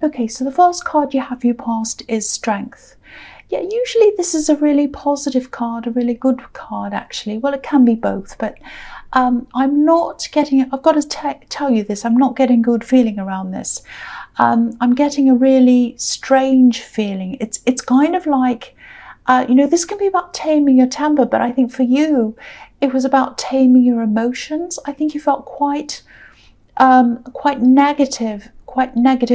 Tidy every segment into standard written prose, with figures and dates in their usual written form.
Okay, so the first card you have for your past is Strength. Yeah, usually this is a really positive card, a really good card actually. Well, it can be both, but I'm not getting, I've got to tell you this, I'm not getting good feeling around this. I'm getting a really strange feeling. It's kind of like, this can be about taming your temper, but I think for you, it was about taming your emotions. I think you felt quite negative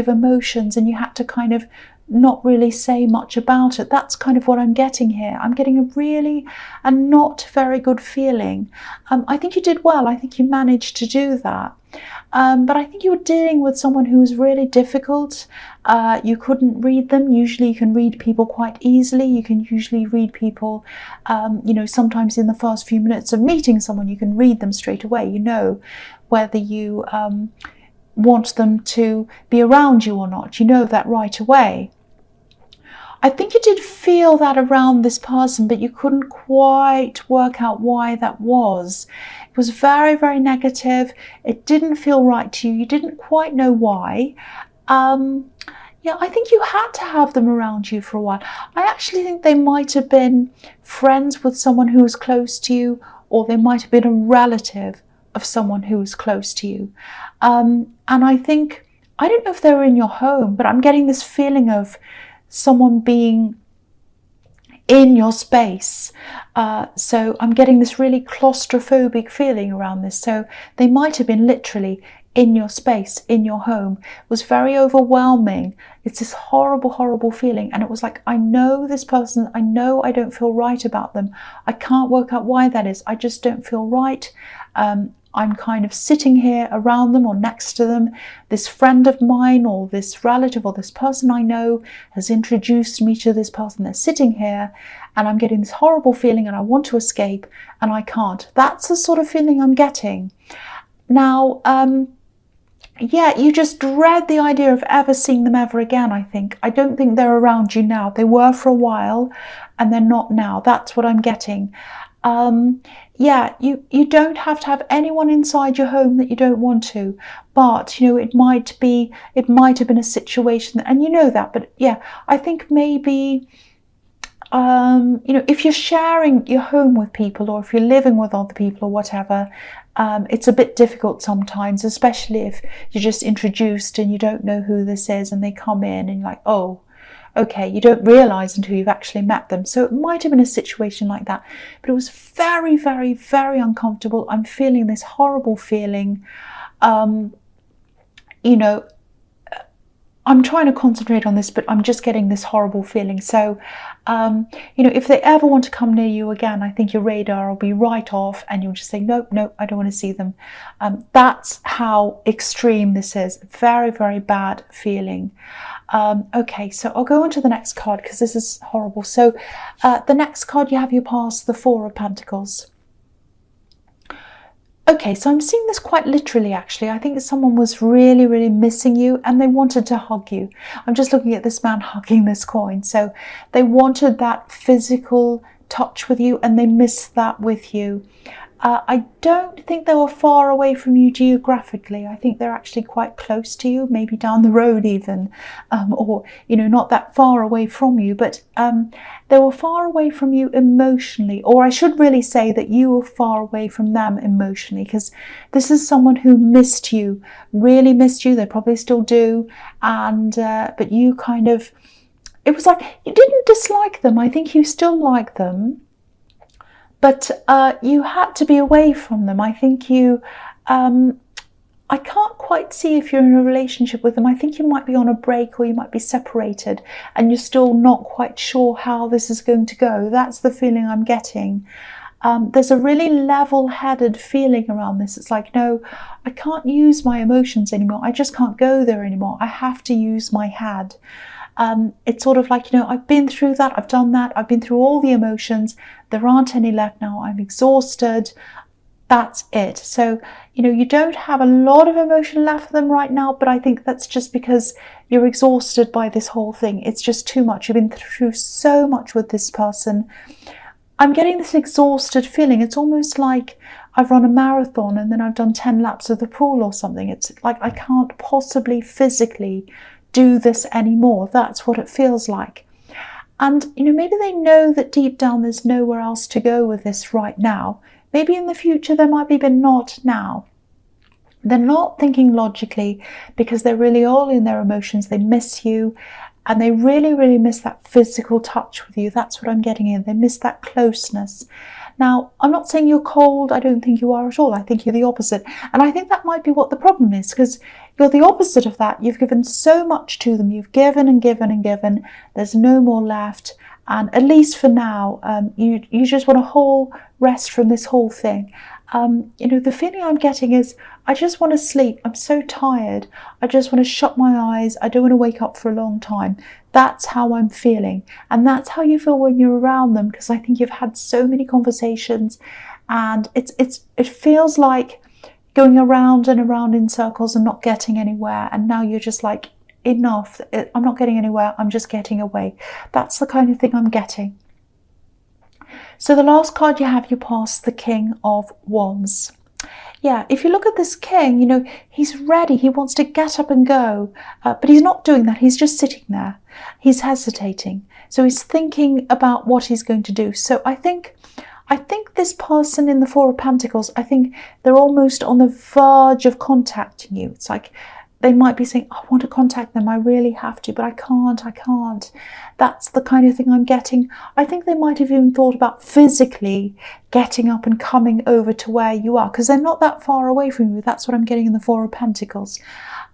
emotions, and you had to kind of not really say much about it. That's kind of what I'm getting here. I'm getting a really not very good feeling. I think you did well. I think you managed to do that. But I think you were dealing with someone who was really difficult. You couldn't read them. Usually you can read people quite easily. You can usually read people, sometimes in the first few minutes of meeting someone, you can read them straight away. You know whether you want them to be around you or not. You know that right away. I think you did feel that around this person, but you couldn't quite work out why that was. It was very, very negative. It didn't feel right to you. You didn't quite know why. Yeah, I think you had to have them around you for a while. I actually think they might have been friends with someone who was close to you, or they might have been a relative of someone who was close to you. And I think, I don't know if they were in your home, but I'm getting this feeling of someone being in your space. So I'm getting this really claustrophobic feeling around this. So they might have been literally in your space, in your home. It was very overwhelming. It's this horrible, horrible feeling. And it was like, I know this person, I know I don't feel right about them. I can't work out why that is. I just don't feel right. I'm kind of sitting here around them or next to them. This friend of mine or this relative or this person I know has introduced me to this person. They're sitting here and I'm getting this horrible feeling and I want to escape and I can't. That's the sort of feeling I'm getting. Now, yeah, you just dread the idea of ever seeing them ever again, I think. I don't think they're around you now. They were for a while and they're not now. That's what I'm getting. Yeah, you don't have to have anyone inside your home that you don't want to, but it might have been a situation, and you know that. But yeah, I think maybe if you're sharing your home with people, or if you're living with other people or whatever, it's a bit difficult sometimes, especially if you're just introduced and you don't know who this is, and they come in and you're like, oh, okay, you don't realise until you've actually met them. So it might have been a situation like that, but it was very, very, very uncomfortable. I'm feeling this horrible feeling. I'm trying to concentrate on this, but I'm just getting this horrible feeling. So, if they ever want to come near you again, I think your radar will be right off and you'll just say, nope, I don't want to see them. That's how extreme this is. Very, very bad feeling. Okay, so I'll go on to the next card because this is horrible. So the next card you have your past, the Four of Pentacles. Okay, so I'm seeing this quite literally, actually. I think someone was really, really missing you and they wanted to hug you. I'm just looking at this man hugging this coin. So they wanted that physical touch with you and they missed that with you. I don't think they were far away from you geographically. I think they're actually quite close to you, maybe down the road even, or, not that far away from you, but they were far away from you emotionally, or I should really say that you were far away from them emotionally, because this is someone who missed you, really missed you. They probably still do, and but you kind of, it was like you didn't dislike them. I think you still like them, but you had to be away from them. I think you, I can't quite see if you're in a relationship with them. I think you might be on a break or you might be separated and you're still not quite sure how this is going to go. That's the feeling I'm getting. There's a really level-headed feeling around this. It's like, no, I can't use my emotions anymore. I just can't go there anymore. I have to use my head. It's sort of like, I've been through that, I've done that, I've been through all the emotions, there aren't any left now, I'm exhausted, that's it. So, you don't have a lot of emotion left for them right now, but I think that's just because you're exhausted by this whole thing. It's just too much. You've been through so much with this person. I'm getting this exhausted feeling. It's almost like I've run a marathon and then I've done 10 laps of the pool or something. It's like I can't possibly physically do this anymore. That's what it feels like. And, maybe they know that deep down there's nowhere else to go with this right now. Maybe in the future there might be, but not now. They're not thinking logically because they're really all in their emotions. They miss you and they really, really miss that physical touch with you. That's what I'm getting in. They miss that closeness. Now, I'm not saying you're cold. I don't think you are at all. I think you're the opposite. And I think that might be what the problem is, because you're the opposite of that. You've given so much to them. You've given and given and given. There's no more left. And at least for now, you just want a rest from this whole thing. The feeling I'm getting is, I just want to sleep. I'm so tired. I just want to shut my eyes. I don't want to wake up for a long time. That's how I'm feeling. And that's how you feel when you're around them, because I think you've had so many conversations and it feels like going around and around in circles and not getting anywhere. And now you're just like, enough. I'm not getting anywhere. I'm just getting away. That's the kind of thing I'm getting. So the last card you have, you pass the King of Wands. Yeah, if you look at this king, he's ready. He wants to get up and go, but he's not doing that. He's just sitting there. He's hesitating. So he's thinking about what he's going to do. So I think this person in the Four of Pentacles, I think they're almost on the verge of contacting you. It's like they might be saying, I want to contact them. I really have to, but I can't. That's the kind of thing I'm getting. I think they might have even thought about physically getting up and coming over to where you are, because they're not that far away from you. That's what I'm getting in the Four of Pentacles.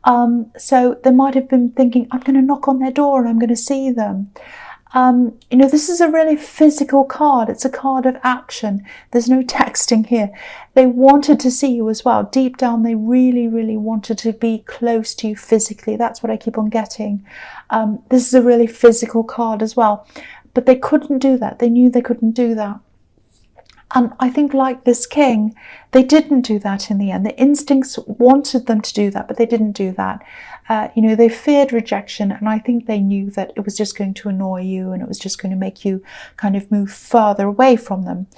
So they might have been thinking, I'm going to knock on their door and I'm going to see them. This is a really physical card. It's a card of action. There's no texting here. They wanted to see you as well. Deep down, they really, really wanted to be close to you physically. That's what I keep on getting. This is a really physical card as well. But they couldn't do that. They knew they couldn't do that. And I think, like this king, they didn't do that in the end. The instincts wanted them to do that, but they didn't do that. They feared rejection, and I think they knew that it was just going to annoy you and it was just going to make you kind of move further away from them.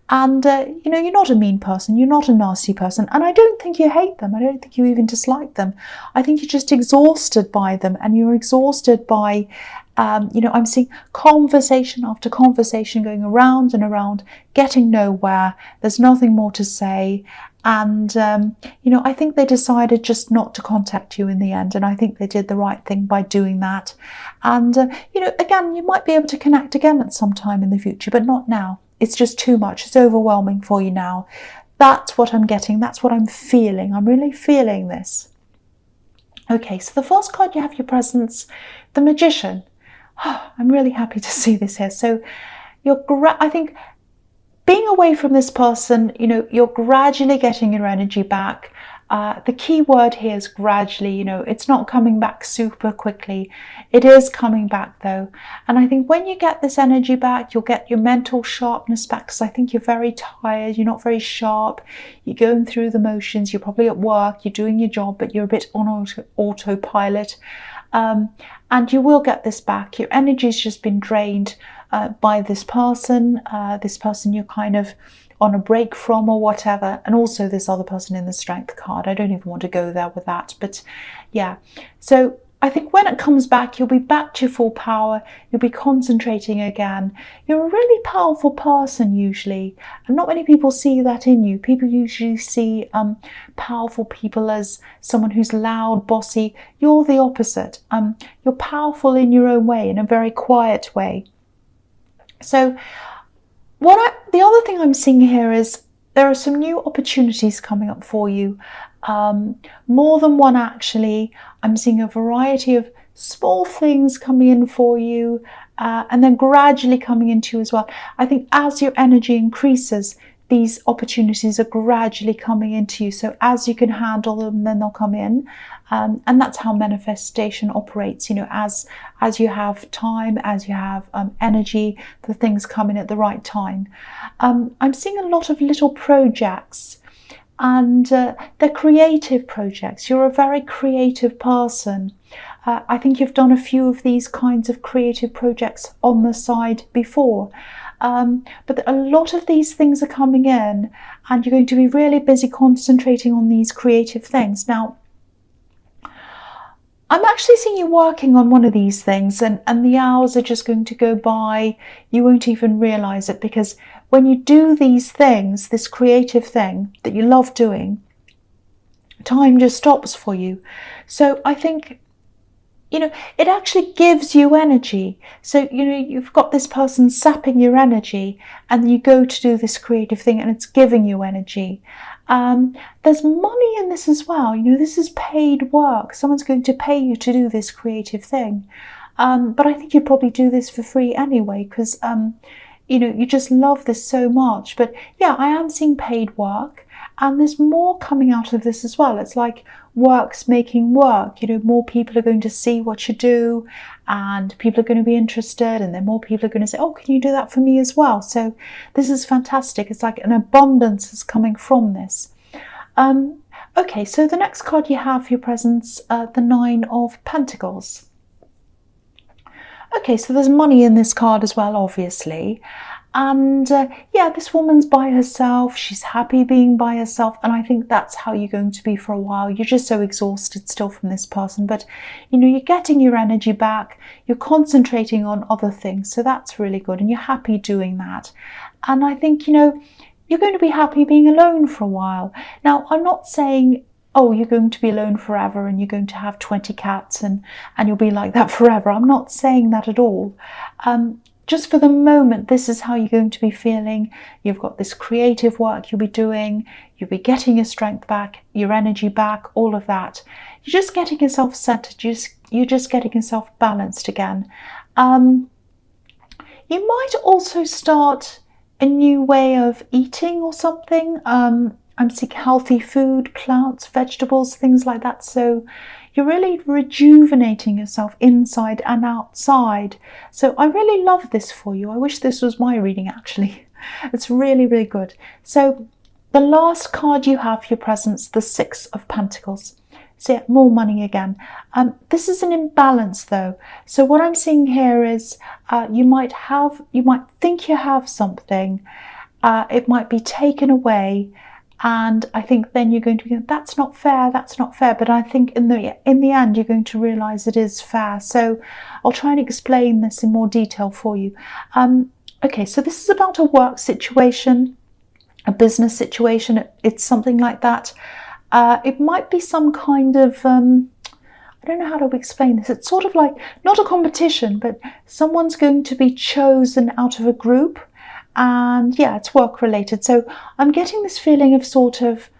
And, you're not a mean person. You're not a nasty person. And I don't think you hate them. I don't think you even dislike them. I think you're just exhausted by them, and you're exhausted by I'm seeing conversation after conversation going around and around, getting nowhere. There's nothing more to say. And, I think they decided just not to contact you in the end. And I think they did the right thing by doing that. And, again, you might be able to connect again at some time in the future, but not now. It's just too much. It's overwhelming for you now. That's what I'm getting. That's what I'm feeling. I'm really feeling this. Okay, so the first card you have your presence, the Magician. Oh, I'm really happy to see this here. So I think being away from this person, you're gradually getting your energy back. The key word here is gradually. It's not coming back super quickly. It is coming back though. And I think when you get this energy back, you'll get your mental sharpness back, because I think you're very tired. You're not very sharp. You're going through the motions. You're probably at work. You're doing your job, but you're a bit on autopilot. And you will get this back. Your energy's just been drained by this person you're kind of on a break from or whatever, and also this other person in the Strength card. I don't even want to go there with that, but yeah. So I think when it comes back, you'll be back to your full power. You'll be concentrating again. You're a really powerful person usually, and not many people see that in you. People usually see powerful people as someone who's loud, bossy. You're the opposite. You're powerful in your own way, in a very quiet way. So the other thing I'm seeing here is there are some new opportunities coming up for you. More than one actually. I'm seeing a variety of small things coming in for you, and then gradually coming into you as well. I think as your energy increases, these opportunities are gradually coming into you. So as you can handle them, then they'll come in. And that's how manifestation operates. As you have time, as you have energy, the things come in at the right time. I'm seeing a lot of little projects, and they're creative projects. You're a very creative person. I think you've done a few of these kinds of creative projects on the side before. But a lot of these things are coming in, and you're going to be really busy concentrating on these creative things. Now, I'm actually seeing you working on one of these things, and the hours are just going to go by. You won't even realize it, because when you do these things, this creative thing that you love doing, time just stops for you. So I think, it actually gives you energy. So, you've got this person sapping your energy, and you go to do this creative thing and it's giving you energy. There's money in this as well. This is paid work. Someone's going to pay you to do this creative thing. But I think you'd probably do this for free anyway, because, you just love this so much. But yeah, I am seeing paid work. And there's more coming out of this as well. It's like work's making work. More people are going to see what you do, and people are going to be interested, and then more people are going to say, oh, can you do that for me as well? So this is fantastic. It's like an abundance is coming from this. Okay, so the next card you have for your presence, the Nine of Pentacles. Okay, so there's money in this card as well, obviously. And yeah, this woman's by herself. She's happy being by herself. And I think that's how you're going to be for a while. You're just so exhausted still from this person. But, you're getting your energy back. You're concentrating on other things. So that's really good. And you're happy doing that. And I think, you're going to be happy being alone for a while. Now, I'm not saying, oh, you're going to be alone forever and you're going to have 20 cats and you'll be like that forever. I'm not saying that at all. Just for the moment, this is how you're going to be feeling. You've got this creative work you'll be doing. You'll be getting your strength back, your energy back, all of that. You're just getting yourself centered. You're just getting yourself balanced again. You might also start a new way of eating or something. I'm seeing healthy food, plants, vegetables, things like that. So you're really rejuvenating yourself inside and outside. So I really love this for you. I wish this was my reading, actually. It's really, really good. So the last card you have for your presence, the Six of Pentacles. So yeah, more money again. This is an imbalance though. So what I'm seeing here is you might think you have something. It might be taken away. And I think then you're going to be, that's not fair, that's not fair. But I think in the end, you're going to realize it is fair. So I'll try and explain this in more detail for you. Okay, so this is about a work situation, a business situation. It's something like that. It might be some kind of, I don't know how to explain this. It's sort of like, not a competition, but someone's going to be chosen out of a group. And yeah, it's work related. So I'm getting this feeling of sort of,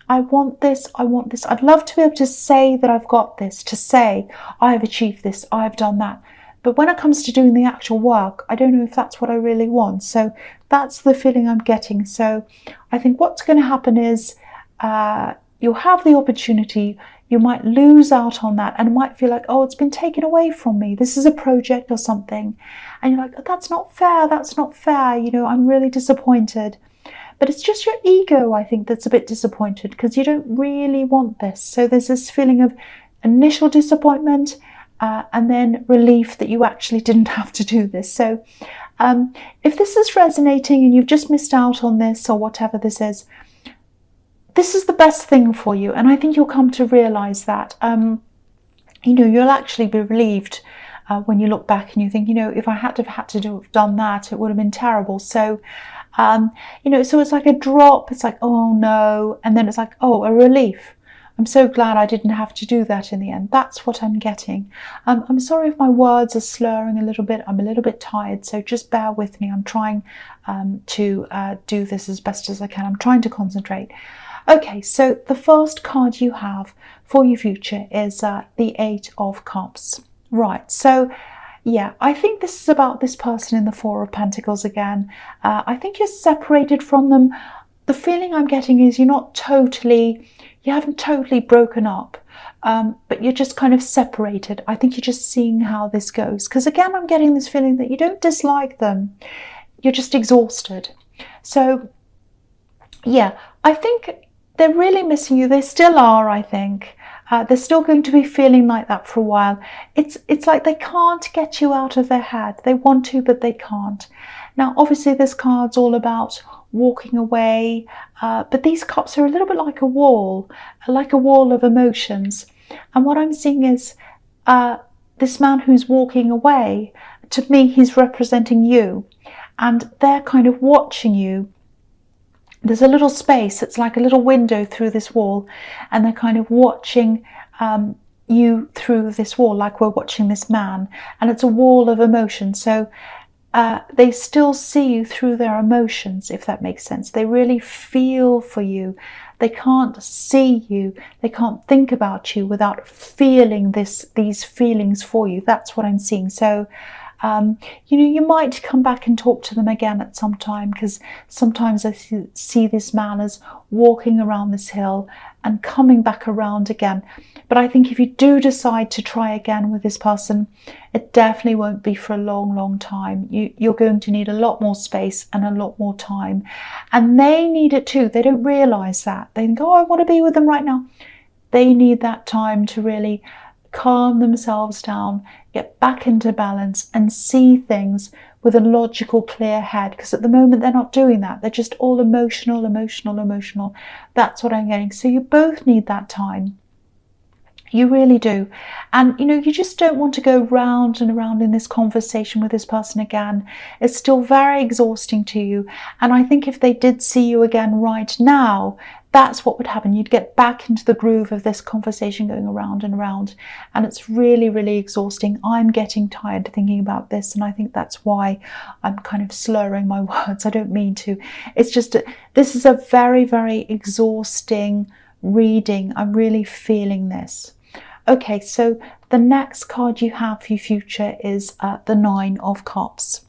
I want this. I'd love to be able to say that I've got this, to say I have achieved this, I've done that. But when it comes to doing the actual work, I don't know if that's what I really want. So that's the feeling I'm getting. So I think what's going to happen is you'll have the opportunity. You might lose out on that and might feel like, oh, it's been taken away from me. This is a project or something. And you're like, oh, that's not fair. That's not fair. I'm really disappointed. But it's just your ego, I think, that's a bit disappointed because you don't really want this. So there's this feeling of initial disappointment and then relief that you actually didn't have to do this. So if this is resonating and you've just missed out on this or whatever this is the best thing for you. And I think you'll come to realize that, you'll actually be relieved when you look back and you think, if I had to have done that, it would have been terrible. So, so it's like a drop. It's like, oh no. And then it's like, oh, a relief. I'm so glad I didn't have to do that in the end. That's what I'm getting. I'm sorry if my words are slurring a little bit. I'm a little bit tired, so just bear with me. I'm trying to do this as best as I can. I'm trying to concentrate. Okay, so the first card you have for your future is the Eight of Cups. Right, so yeah, I think this is about this person in the Four of Pentacles again. I think you're separated from them. The feeling I'm getting is you haven't totally broken up, but you're just kind of separated. I think you're just seeing how this goes. Because again, I'm getting this feeling that you don't dislike them. You're just exhausted. So yeah, I think they're really missing you. They still are, I think. They're still going to be feeling like that for a while. It's like they can't get you out of their head. They want to, but they can't. Now, obviously, this card's all about walking away, but these cups are a little bit like a wall of emotions. And what I'm seeing is this man who's walking away, to me, he's representing you, and they're kind of watching you. There's a little space, it's like a little window through this wall, and they're kind of watching you through this wall, like we're watching this man, and it's a wall of emotion. So they still see you through their emotions, if that makes sense. They really feel for you. They can't see you. They can't think about you without feeling these feelings for you. That's what I'm seeing. So, you might come back and talk to them again at some time, because sometimes I see this man as walking around this hill and coming back around again. But I think if you do decide to try again with this person, it definitely won't be for a long, long time. You're going to need a lot more space and a lot more time. And they need it too. They don't realize that. They think, oh, I want to be with them right now. They need that time to really calm themselves down, get back into balance, and see things with a logical, clear head. Because at the moment they're not doing that. They're just all emotional. That's what I'm getting. So you both need that time. You really do. And you just don't want to go round and around in this conversation with this person again. It's still very exhausting to you. And I think if they did see you again right now, that's what would happen. You'd get back into the groove of this conversation going around and around. And it's really, really exhausting. I'm getting tired thinking about this. And I think that's why I'm kind of slurring my words. I don't mean to. It's just, this is a very, very exhausting reading. I'm really feeling this. Okay, so the next card you have for your future is the Nine of Cups.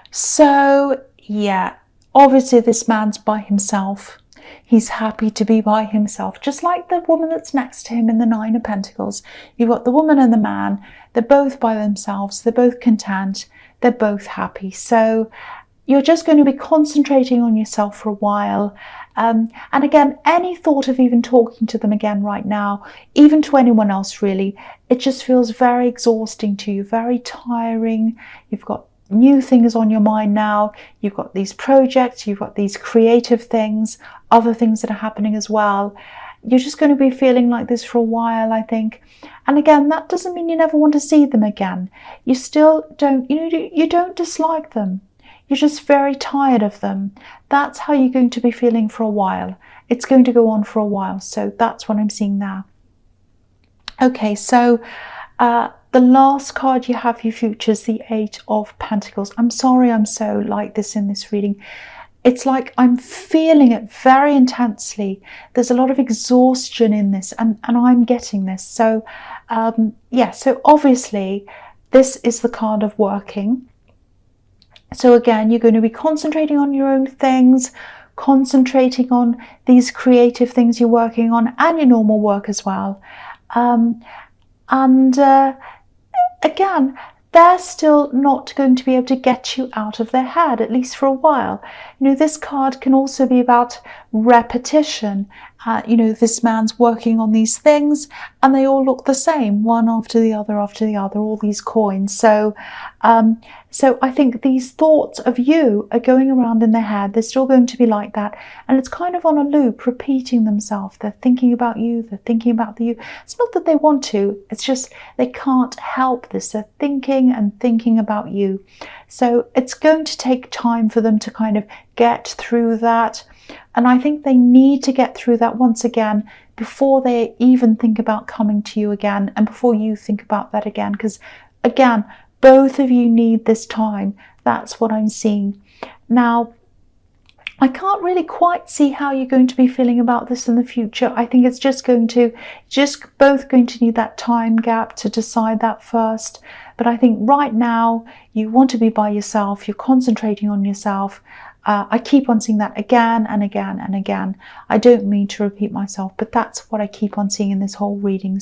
So, yeah, obviously this man's by himself. He's happy to be by himself, just like the woman that's next to him in the Nine of Pentacles. You've got the woman and the man. They're both by themselves. They're both content. They're both happy. So you're just going to be concentrating on yourself for a while. And again, any thought of even talking to them again right now, even to anyone else really, it just feels very exhausting to you, very tiring. You've got new things on your mind now. You've got these projects, you've got these creative things, other things that are happening as well. You're just going to be feeling like this for a while, I think. And again, that doesn't mean you never want to see them again. You still don't, you don't dislike them. You're just very tired of them. That's how you're going to be feeling for a while. It's going to go on for a while. So that's what I'm seeing now. Okay, so the last card you have for your future is the Eight of Pentacles. I'm sorry I'm so like this in this reading. It's like I'm feeling it very intensely. There's a lot of exhaustion in this, and I'm getting this. So, yeah, so obviously this is the card of working. So again, you're going to be concentrating on your own things, concentrating on these creative things you're working on, and your normal work as well. Again, they're still not going to be able to get you out of their head, at least for a while. This card can also be about repetition. This man's working on these things and they all look the same, one after the other, all these coins. So I think these thoughts of you are going around in their head. They're still going to be like that. And it's kind of on a loop, repeating themselves. They're thinking about you. They're thinking about you. It's not that they want to. It's just they can't help this. They're thinking and thinking about you. So it's going to take time for them to kind of get through that. And I think they need to get through that once again before they even think about coming to you again, and before you think about that again. Because again, both of you need this time. That's what I'm seeing. Now, I can't really quite see how you're going to be feeling about this in the future. I think it's just both going to need that time gap to decide that first. But I think right now you want to be by yourself. You're concentrating on yourself. I keep on seeing that again and again and again. I don't mean to repeat myself, but that's what I keep on seeing in this whole reading.